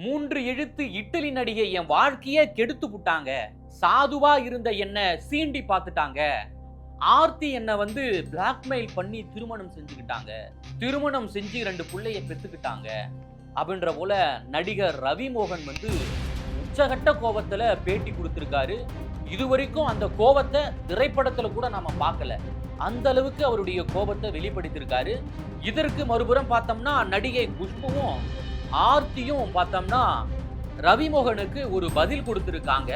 3 எழுத்து இட்டலி நடிகை என் வாழ்க்கையே கெடுத்து புட்டாங்க. சாதுவா இருந்த என்ன சீண்டி பார்த்துட்டாங்க. ஆர்த்தி என்ன பிளாக்மெயில் பண்ணி திருமணம் செஞ்சுக்கிட்டாங்க. திருமணம் செஞ்சு 2 புள்ளைய பெத்துக்கிட்டாங்க. அப்படின்ற போல நடிகர் ரவி மோகன் உச்சகட்ட கோபத்துல பேட்டி கொடுத்திருக்காரு. இதுவரைக்கும் அந்த கோபத்தை திரைப்படத்துல கூட நாம பார்க்கல. அந்த அளவுக்கு அவருடைய கோபத்தை வெளிப்படுத்தியிருக்காரு. இதற்கு மறுபுறம் பார்த்தோம்னா நடிகை குஷ்புவும் ஆர்த்தியும் பார்த்தோம்னா ரவிமோகனுக்கு ஒரு பதில் கொடுத்திருக்காங்க.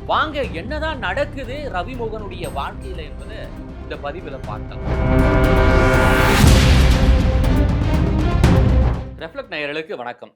வாங்க என்னதான் நடக்குது ரவிமோகனுடைய வாழ்க்கையில என்பது இந்த பதிவுல பார்க்கலாம். ரெஃப்ளெக்ட் நேயர்களுக்கு வணக்கம்.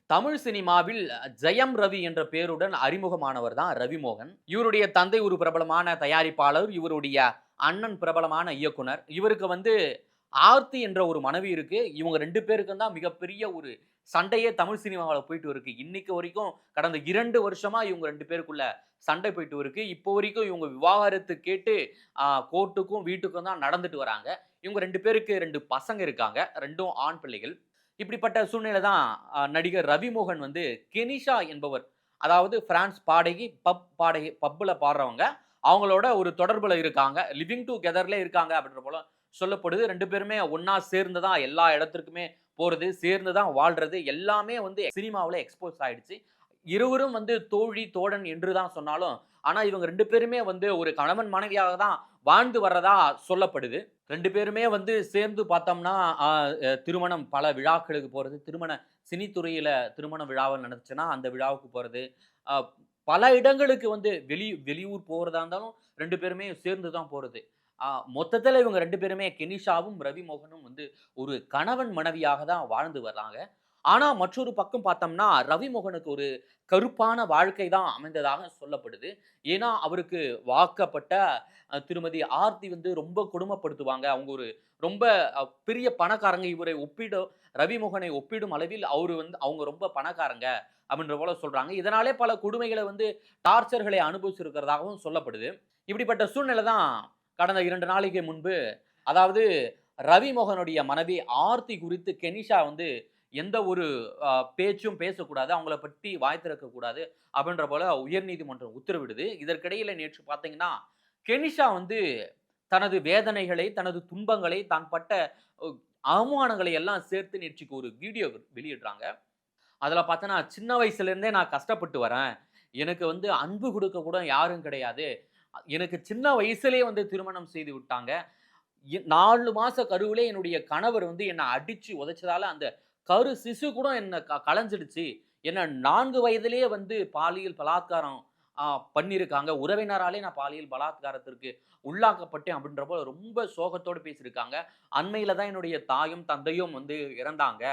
தமிழ் சினிமாவில் ஜெயம் ரவி என்ற பெயருடன் அறிமுகமானவர் தான் ரவிமோகன். இவருடைய தந்தை ஒரு பிரபலமான தயாரிப்பாளர், இவருடைய அண்ணன் பிரபலமான இயக்குனர். இவருக்கு ஆர்த்தி என்ற ஒரு மனைவி இருக்கு. இவங்க 2 பேருக்கும் தான் மிகப்பெரிய ஒரு சண்டையே தமிழ் சினிமாவில் போயிட்டு இருக்கு. இன்னைக்கு வரைக்கும் கடந்த 2 வருஷமா இவங்க 2 பேருக்குள்ள சண்டை போயிட்டு இருக்கு. இப்போ வரைக்கும் இவங்க விவாகரத்து கேட்டு கோர்ட்டுக்கும் வீட்டுக்கும் தான் நடந்துட்டு வராங்க. இவங்க 2 பேருக்கு 2 பசங்க இருக்காங்க, 2ம் ஆண் பிள்ளைகள். இப்படிப்பட்ட சூழ்நிலை தான் நடிகர் ரவிமோகன் கெனிஷா என்பவர், அதாவது பிரான்ஸ் பாடகி, பப்ல பாடுறவங்க, அவங்களோட ஒரு தொடர்புல இருக்காங்க, லிவிங் டுகெதர்ல இருக்காங்க அப்படின்ற போல சொல்லப்படுது. 2 பேருமே ஒன்னா சேர்ந்து தான் எல்லா இடத்திற்குமே போறது, சேர்ந்து தான் வாழ்றது, எல்லாமே சினிமாவில் எக்ஸ்போஸ் ஆயிடுச்சு. இருவரும் தோழி தோழன் என்று தான் சொன்னாலும், ஆனா இவங்க 2 பேருமே ஒரு கணவன் மனைவியாக தான் வாழ்ந்து வர்றதா சொல்லப்படுது. 2 பேருமே சேர்ந்து பார்த்தோம்னா திருமணம் பல விழாக்களுக்கு போறது, சினித்துறையில திருமண விழாவில் நடந்துச்சுன்னா அந்த விழாவுக்கு போறது, பல இடங்களுக்கு வெளியூர் போறதா இருந்தாலும் 2 பேருமே சேர்ந்து தான் போறது. மொத்தத்தில் இவங்க 2 பேருமே கெனிஷாவும் ரவிமோகனும் ஒரு கணவன் மனைவியாக தான் வாழ்ந்து வர்றாங்க. ஆனா மற்றொரு பக்கம் பார்த்தோம்னா ரவிமோகனுக்கு ஒரு கருப்பான வாழ்க்கை தான் அமைந்ததாக சொல்லப்படுது. ஏன்னா அவருக்கு வாக்கப்பட்ட திருமதி ஆர்த்தி ரொம்ப கொடுமைப்படுத்துவாங்க. அவங்க ஒரு ரொம்ப பெரிய பணக்காரங்க. ரவிமோகனை ஒப்பிடும் அளவில் அவரு அவங்க ரொம்ப பணக்காரங்க அப்படின்ற போல சொல்றாங்க. இதனாலே பல கொடுமைகளை டார்ச்சர்களை அனுபவிச்சிருக்கிறதாகவும் சொல்லப்படுது. இப்படிப்பட்ட சூழ்நிலை தான் கடந்த 2 நாளைக்கு முன்பு, அதாவது ரவிமோகனுடைய மனைவி ஆர்த்தி குறித்து கெனிஷா எந்த ஒரு பேச்சும் பேசக்கூடாது, அவங்கள பற்றி வாய் திறக்கக்கூடாது அப்படின்ற போல உயர்நீதிமன்றம் உத்தரவிடுது. இதற்கிடையில நேற்று பார்த்தீங்கன்னா கெனிஷா தனது வேதனைகளை, தனது துன்பங்களை, தான் பட்ட அவமானங்களை எல்லாம் சேர்த்து நேற்றுக்கு ஒரு வீடியோ வெளியிடுறாங்க. அதில் பார்த்தோன்னா, சின்ன வயசுல இருந்தே நான் கஷ்டப்பட்டு வரேன், எனக்கு அன்பு கொடுக்க கூட யாரும் கிடையாது, எனக்கு சின்ன வயசுலேயே திருமணம் செய்து விட்டாங்க, 4 மாச கருவிலே என்னுடைய கணவர் என்னை அடிச்சு உதைச்சதால அந்த கரு சிசு கூட என்ன கலைஞ்சிடுச்சு, என்ன 4 வயதிலேயே பாலியல் பலாத்காரம் பண்ணியிருக்காங்க, உறவினராலே நான் பாலியல் பலாத்காரத்திற்கு உள்ளாக்கப்பட்டேன் அப்படின்ற போல ரொம்ப சோகத்தோடு பேசியிருக்காங்க. அண்மையில தான் என்னுடைய தாயும் தந்தையும் இறந்தாங்க.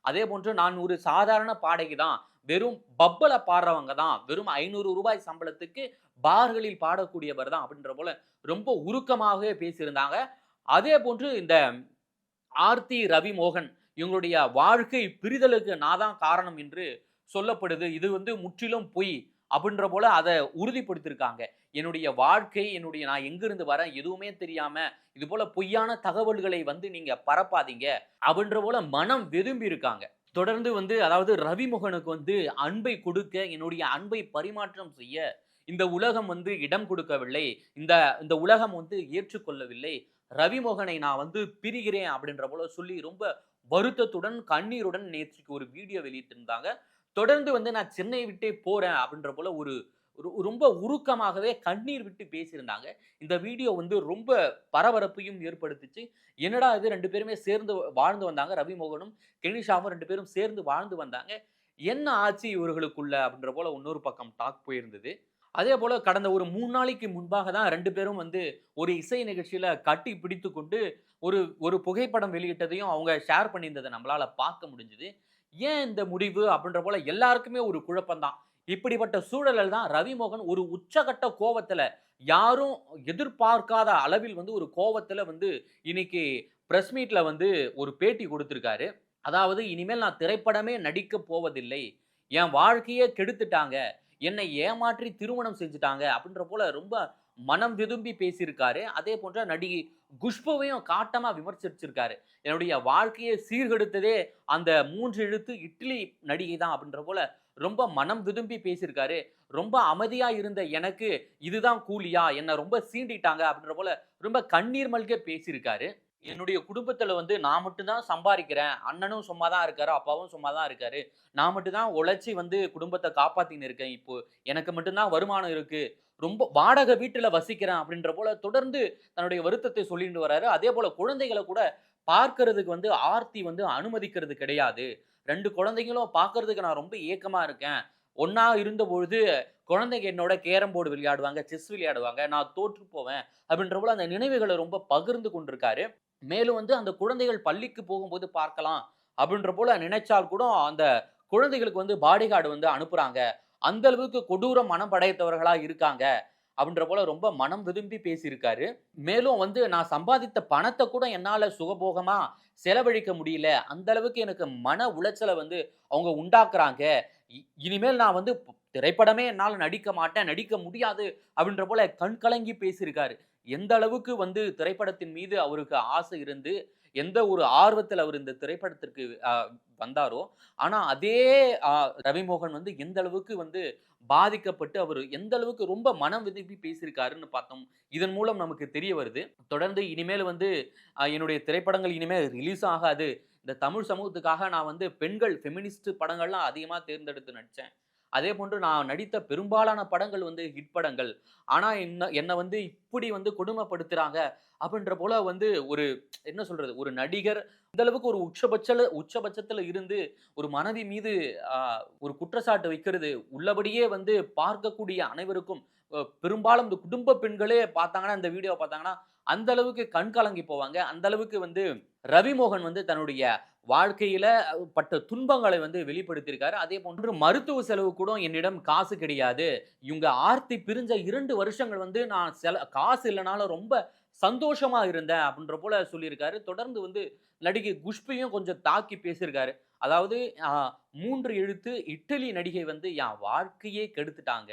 அதே போன்று நான் ஒரு சாதாரண பாடகி தான், வெறும் பப்ல பாடுறவங்க தான், வெறும் 500 ரூபாய் சம்பளத்துக்கு பார்களில் பாடக்கூடியவர் தான் அப்படின்ற போல ரொம்ப உருக்கமாகவே பேசியிருந்தாங்க. அதே போன்று இந்த ஆர்த்தி ரவிமோகன் இவங்களுடைய வாழ்க்கை பிரிதலுக்கு நான் தான் காரணம் என்று சொல்லப்படுது. இது முற்றிலும் பொய் அப்படின்ற போல அதை உறுதிப்படுத்தியிருக்காங்க. என்னுடைய வாழ்க்கை, நான் எங்கிருந்து வரேன் எதுவுமே தெரியாம இது போல பொய்யான தகவல்களை நீங்க பரப்பாதீங்க அப்படின்ற போல மனம் வெதும்பி இருக்காங்க. தொடர்ந்து அதாவது ரவிமோகனுக்கு அன்பை கொடுக்க, என்னுடைய அன்பை பரிமாற்றம் செய்ய இந்த உலகம் இடம் கொடுக்கவில்லை, இந்த உலகம் ஏற்றுக்கொள்ளவில்லை, ரவிமோகனை நான் பிரிகிறேன் அப்படின்ற போல சொல்லி ரொம்ப வருத்தத்துடன் கண்ணீருடன் நேற்றுக்கு ஒரு வீடியோ வெளியிட்டிருந்தாங்க. தொடர்ந்து நான் சென்னை விட்டே போறேன் அப்படின்ற போல ஒரு ரொம்ப உருக்கமாகவே கண்ணீர் விட்டு பேசியிருந்தாங்க. இந்த வீடியோ ரொம்ப பரபரப்பையும் ஏற்படுத்துச்சு. என்னடா இது, 2 பேருமே சேர்ந்து வாழ்ந்து வந்தாங்க, ரவிமோகனும் கெனிஷாவும் 2 பேரும் சேர்ந்து வாழ்ந்து வந்தாங்க, என்ன ஆச்சு இவர்களுக்குள்ள அப்படின்ற போல இன்னொரு பக்கம் டாக் போயிருந்தது. அதே போல கடந்த ஒரு 3 நாளைக்கு முன்பாக தான் 2 பேரும் ஒரு இசை நிகழ்ச்சியில கட்டி பிடித்துக்கொண்டு ஒரு புகைப்படம் வெளியிட்டதையும் அவங்க ஷேர் பண்ணியிருந்ததை நம்மளால பார்க்க முடிஞ்சது. ஏன் இந்த முடிவு அப்படின்ற போல எல்லாருக்குமே ஒரு குழப்பம் தான். இப்படிப்பட்ட சூழலில் தான் ரவிமோகன் ஒரு உச்சகட்ட கோவத்துல, யாரும் எதிர்பார்க்காத அளவில் ஒரு கோவத்துல இன்னைக்கு பிரஸ் மீட்ல ஒரு பேட்டி கொடுத்திருக்காரு. அதாவது, இனிமேல் நான் திரைப்படமே நடிக்க போவதில்லை, என் வாழ்க்கையே கெடுத்துட்டாங்க, என்னை ஏமாற்றி திருமணம் செஞ்சுட்டாங்க அப்படின்ற போல ரொம்ப மனம் விரும்பி பேசியிருக்காரு. அதே போன்ற நடிகை குஷ்புவையும் காட்டமா விமர்சிச்சிருக்காரு. என்னுடைய வாழ்க்கையை சீர்கெடுத்ததே அந்த 3 எழுத்து இட்லி நடிகை தான் அப்படின்ற போல ரொம்ப மனம் விரும்பி பேசியிருக்காரு. ரொம்ப அமைதியா இருந்த எனக்கு இதுதான் கூலியா? என்ன ரொம்ப சீண்டிட்டாங்க அப்படின்ற போல ரொம்ப கண்ணீர் மல்க பேசியிருக்காரு. என்னுடைய குடும்பத்துல வந்து நான் மட்டும் தான் சம்பாரிக்கிறேன். அண்ணனும் சும்மா தான் இருக்காரு. அப்பாவும் சும்மா தான் இருக்காரு. நான் மட்டும் தான் உழைச்சு வந்து குடும்பத்த காப்பாத்தின்னு இருக்கேன். இப்போ எனக்கு மட்டும் தான் வருமானம் இருக்கு. ரொம்ப வாடகை வீட்டுல வசிக்கிறேன் அப்படின்ற போல தொடர்ந்து தன்னுடைய வருத்தத்தை சொல்லிட்டு வராரு. அதேபோல குழந்தைகள கூட பார்க்கிறதுக்கு வந்து ஆர்த்தி வந்து அனுமதிக்கிறது கிடையாது. 2 குழந்தைகளும் பார்க்கறதுக்கு நான் ரொம்ப ஏக்கமா இருக்கேன். ஒண்ணா இருந்தபொழுது குழந்தைங்க என்னோட கேரம் போர்டு விளையாடுவாங்க, செஸ் விளையாடுவாங்க. நான் தோற்று போவேன். அப்படின்ற போல அந்த நினைவுகள ரொம்ப பகிர்ந்து கொண்டிருக்காரு. மேலும் வந்து அந்த குழந்தைகள் பள்ளிக்கு போகும்போது பார்க்கலாம். அப்படின்ற போல நினைச்சால் கூட அந்த குழந்தைகளுக்கு வந்து பாடிகார்டு வந்து அனுப்புறாங்க. அந்த அளவுக்கு கொடூர மனம் படைத்தவர்களா இருக்காங்க. அப்படின்ற போல ரொம்ப மனம் விரும்பி பேசியிருக்காரு. மேலும் வந்து நான் சம்பாதித்த பணத்த கூட என்னால சுகபோகமா செலவழிக்க முடியல. அந்த அளவுக்கு எனக்கு மன உளைச்சல வந்து அவங்க உண்டாக்குறாங்க. இனிமேல் நான் வந்து திரைப்படமே என்னால நடிக்க மாட்டேன், நடிக்க முடியாது அப்படின்ற போல கண் கலங்கி பேசியிருக்காரு. எந்த அளவுக்கு வந்து திரைப்படத்தின் மீது அவருக்கு ஆசை இருந்து, எந்த ஒரு ஆர்வத்தில அவர் இந்த திரைப்படத்திற்கு வந்தாரோ, ஆனா அதே அ ரவிமோகன் வந்து எந்த அளவுக்கு வந்து பாதிக்கப்பட்டு அவரு எந்த அளவுக்கு ரொம்ப மனம் விரும்பி பேசியிருக்காருன்னு பார்த்தோம். இதன் மூலம் நமக்கு தெரிய வருது. தொடர்ந்து இனிமேல் வந்து என்னுடைய திரைப்படங்கள் இனிமே ரிலீஸ் ஆகாது. இந்த தமிழ் சமூகத்துக்காக நான் வந்து பெண்கள் ஃபெமினிஸ்ட் படங்கள்லாம் அதிகமா தேர்ந்தெடுத்து நடிச்சேன். அதேபோன்று நான் நடித்த பெரும்பாலான படங்கள் வந்து ஹிட் படங்கள். ஆனா என்ன வந்து இப்படி வந்து கொடுமைப்படுத்துறாங்க அப்படின்ற போல வந்து ஒரு என்ன சொல்றது? ஒரு நடிகர் இந்த அளவுக்கு ஒரு உச்சபட்சத்துல இருந்து ஒரு மனைவி மீது அ ஒரு குற்றச்சாட்டு வைக்கிறது, உள்ளபடியே வந்து பார்க்கக்கூடிய அனைவருக்கும் பெரும்பாலும் இந்த குடும்ப பெண்களே பார்த்தாங்கன்னா, இந்த வீடியோவ பார்த்தாங்கன்னா, அந்த அளவுக்கு கண் கலங்கி போவாங்க. அந்த அளவுக்கு வந்து ரவிமோகன் வந்து தன்னுடைய வாழ்க்கையில பட்ட துன்பங்களை வந்து வெளிப்படுத்தியிருக்காரு. அதேபோன்று மருத்துவ செலவு கூட என்னிடம் காசு கிடையாது. இவங்க ஆர்த்தி பிரிஞ்ச 2 வருஷங்கள் வந்து நான் காசு இல்லனாலும் ரொம்ப சந்தோஷமா இருந்தேன் அப்படின்ற போல சொல்லியிருக்காரு. தொடர்ந்து வந்து நடிகை குஷ்பியும் கொஞ்சம் தாக்கி பேசியிருக்காரு. அதாவது அ 3 எழுத்து இட்டலி நடிகை வந்து என் வாழ்க்கையே கெடுத்துட்டாங்க.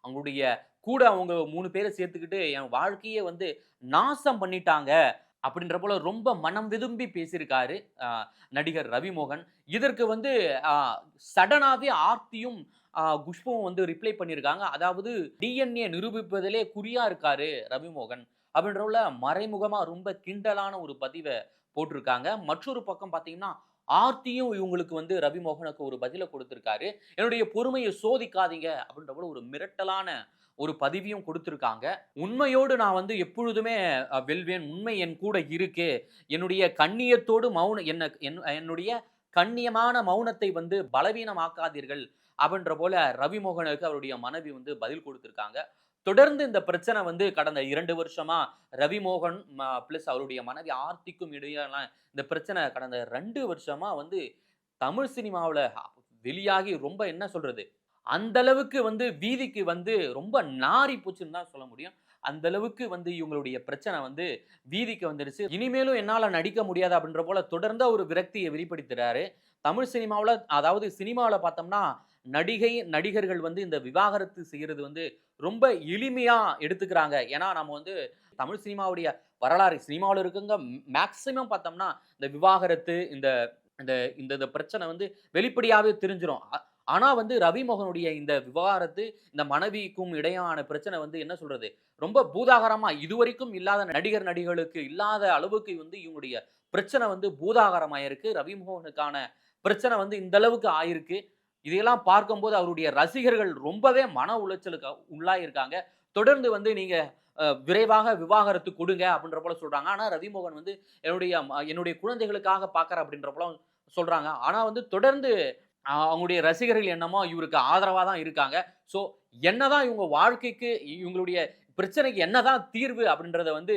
அவங்களுடைய கூட அவங்க 3 பேர சேர்த்துக்கிட்டு என் வாழ்க்கையே வந்து நாசம் பண்ணிட்டாங்க. அப்படின்ற போல ரொம்ப மனம் விரும்பி பேசியிருக்காரு அ நடிகர் ரவிமோகன். இதற்கு வந்து அ சடனாவே ஆர்த்தியும், குஷ்புவும் வந்து ரிப்ளை பண்ணியிருக்காங்க. அதாவது டிஎன்ஏ நிரூபிப்பதிலே குறியா இருக்காரு ரவிமோகன். அப்படின்றபோல மறைமுகமா ரொம்ப கிண்டலான ஒரு பதிவ போட்டிருக்காங்க. மற்றொரு பக்கம் பார்த்தீங்கன்னா, ஆர்த்தியும் இவங்களுக்கு வந்து ரவிமோகனுக்கு ஒரு பதில குடுத்திருக்காரு. என்னுடைய பொறுமைய சோதிக்காதீங்க அப்படின்ற போல ஒரு மிரட்டலான ஒரு பதிவையும் குடுத்திருக்காங்க. உண்மையோடு நான் வந்து எப்பொழுதுமே வெல்வேன். உண்மை என் கூட இருக்கு. என்னுடைய கண்ணியத்தோடு என்னுடைய கண்ணியமான மௌனத்தை வந்து பலவீனமாக்காதீர்கள். அப்படின்ற போல ரவிமோகனுக்கு அவருடைய மனைவி வந்து பதில் குடுத்திருக்காங்க. தொடர்ந்து இந்த பிரச்சனை வந்து கடந்த 2 வருஷமா ரவிமோகன் பிளஸ் அவருடைய மனைவி ஆர்த்திக்கும் இடையிலான இந்த பிரச்சனை கடந்த 2 வருஷமா வந்து தமிழ் சினிமாவுல வெளியாகி ரொம்ப என்ன சொல்றது? அந்த அளவுக்கு வந்து வீதிக்கு வந்து ரொம்ப நாறி போச்சுன்னு தான் சொல்ல முடியும். அந்த அளவுக்கு வந்து இவங்களுடைய பிரச்சனை வந்து வீதிக்கு வந்துருச்சு. இனிமேலும் என்னால நடிக்க முடியாது அப்படின்ற போல தொடர்ந்து அவரு விரக்திய வெளிப்படுத்துறாரு. தமிழ் சினிமாவுல அதாவது சினிமாவுல பார்த்தோம்னா, நடிகர்கள் வந்து இந்த விவாகரத்து செய்றது வந்து ரொம்ப எளிமையா எடுத்துக்கிறாங்க. ஏன்னா, நம்ம வந்து தமிழ் சினிமாவுடைய வரலாறு சினிமாவுல இருக்கவங்க மேக்ஸிமம் பார்த்தோம்னா, இந்த விவாகரத்து இந்த இந்த இந்த இந்த பிரச்சனை வந்து வெளிப்படையாவே தெரிஞ்சிரும். ஆனா வந்து ரவிமோகனுடைய இந்த விவகாரத்து, இந்த மனைவிக்கும் இடையான பிரச்சனை வந்து என்ன சொல்றது? ரொம்ப பூதாகரமா இதுவரைக்கும் இல்லாத நடிகர்களுக்கு இல்லாத அளவுக்கு வந்து இவங்களுடைய பிரச்சனை வந்து பூதாகரமாயிருக்கு. ரவிமோகனுக்கான பிரச்சனை வந்து இந்த அளவுக்கு ஆயிருக்கு. இதையெல்லாம் பார்க்கும்போது அவருடைய ரசிகர்கள் ரொம்பவே மன உளைச்சலுக்கு உள்ளாகியிருக்காங்க. தொடர்ந்து வந்து நீங்க விரைவாக விவாகரத்து குடுங்க அப்படின்ற போல சொல்றாங்க. ஆனா ரவிமோகன் வந்து என்னுடைய குழந்தைகளுக்காக பார்க்குறேன் அப்படின்ற போல சொல்றாங்க. ஆனா வந்து தொடர்ந்து அவங்களுடைய ரசிகர்கள் என்னமோ இவருக்கு ஆதரவா தான் இருக்காங்க. ஸோ என்னதான் இவங்க வாழ்க்கைக்கு இவங்களுடைய பிரச்சனைக்கு என்னதான் தீர்வு அப்படின்றத வந்து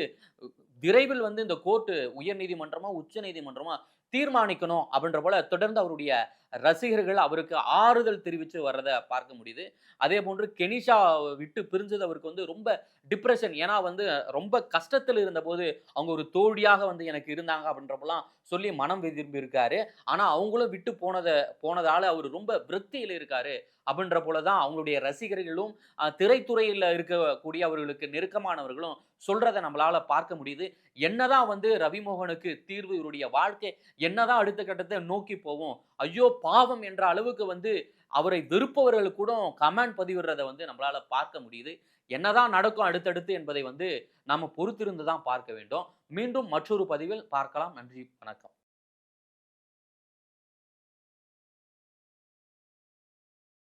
விரைவில் வந்து இந்த கோர்ட் உயர் நீதிமன்றமோ, உச்ச நீதிமன்றமோ தீர்மானிக்கணும் அப்படின்ற போல தொடர்ந்து அவருடைய ரசிகர்கள் அவருக்கு ஆறுதல் தெரிவிச்சு வர்றத பார்க்க முடியுது. அதேபோன்று கெனிஷா விட்டு பிரிஞ்சது அவருக்கு வந்து ரொம்ப டிப்ரஷன். ஏன்னா வந்து ரொம்ப கஷ்டத்துல இருந்தபோது அவங்க ஒரு தோழியாக வந்து எனக்கு இருந்தாங்க அப்படின்றப்பலாம் சொல்லி மனம் வெதும்பி இருக்காரு. ஆனா அவங்களும் விட்டு போனதால அவரு ரொம்ப விரக்தியில இருக்காரு. அப்படின்ற போல தான் அவங்களுடைய ரசிகர்களும், திரைத்துறையில இருக்கக்கூடிய அவர்களுக்கு நெருக்கமானவர்களும் சொல்றத நம்மளால பார்க்க முடியுது. என்னதான் வந்து ரவிமோகனுக்கு தீர்வு இவருடைய வாழ்க்கை என்னதான் அடுத்த கட்டத்த நோக்கி போவும்? ஐயோ! பாவம் என்ற அளவுக்கு வந்து அவரை வெறுப்பவர்கள் கூட கமெண்ட் பதிவிடுறத வந்து நம்மளால பார்க்க முடியுது. என்னதான் நடக்கும் அடுத்தடுத்து என்பதை வந்து நாம பொறுத்திருந்து தான் பார்க்க வேண்டும். மீண்டும் மற்றொரு பதிவில் பார்க்கலாம். நன்றி, வணக்கம்.